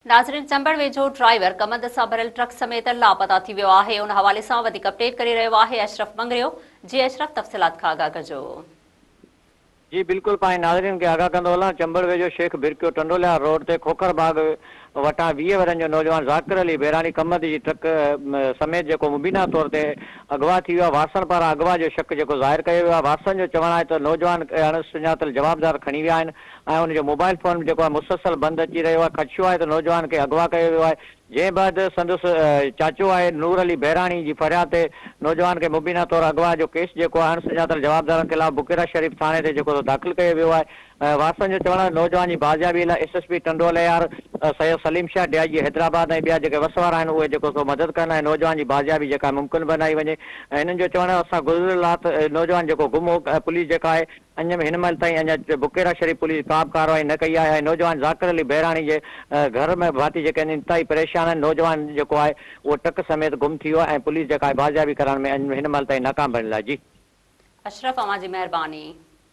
नाज़रीन, चंबड़ वेझो ड्राइवर कमंद सां भरियल ट्रक समेत लापता थी वियो आहे। उन हवाले सां वधीक अपडेट करे रहियो आहे अशरफ मंगरियो। जी अशरफ, तफ़सीलात खां आगाह कजो। जी बिल्कुल, पाए नाज़रीन के आगाह कंदो हलां। चंबड़ वेझो शेख बिरकियो टंडोलिया रोड ते खोखर बाग वटां 20 वरनि जो नौजवान ज़ाकिर अली बेरानी कमंद जी ट्रक समेत जेको मुबीना तौर ते अगवा थी वियो आहे। वासन पारां अगवा जो शक जेको ज़ाहिर कयो वियो आहे। वासन जो चवणु आहे त नौजवान अणसुञातल जवाबदार खणी विया आहिनि ऐं उनजो मोबाइल फोन जेको आहे मुसलसल बंदि अची रहियो आहे। ख़दशो आहे त नौजवान खे अगवा कयो वियो आहे। जंहिं बैदि संदसि चाचो आहे नूर अली बहिराणी जी फरियाद ते नौजवान खे मुबीना तौर अगवा जो केस जेको आहे अणसुञातल जवाबदारनि ख़िलाफ़ बुकेरा शरीफ़ थाणे ते जेको दाख़िल कयो वियो आहे। वासन जो चवणु आहे नौजवान जी बाज़ियाबी लाइ SSP टंडोलियार सैयद सलीम शाह DIG हैदराबाद ऐं ॿिया जेके वसवार आहिनि उहे जेको सो मदद कंदा ऐं नौजवान जी बाज़ियाबी जेका मुमकिन बनाई वञे। ऐं हिननि जो चवणु आहे असां गुज़िरियल राति नौजवान जेको गुम हो, पुलिस जेका आहे अञा हिन महिल ताईं अञा बुकेरा शरीफ़ पुलिस का बि कार्रवाई न कई आहे। ऐं नौजवान ज़ाकिर अली बहिराणी जे घर में भाती जेके आहिनि इंतिहाई परेशान आहिनि। नौजवान जेको आहे उहो ट्रक समेत गुम थी वियो आहे ऐं पुलिस जेका आहे बाज़ियाबी करण में हिन महिल ताईं नाकाम बणियल आहे। जी अशरफ, अवां जी महिरबानी।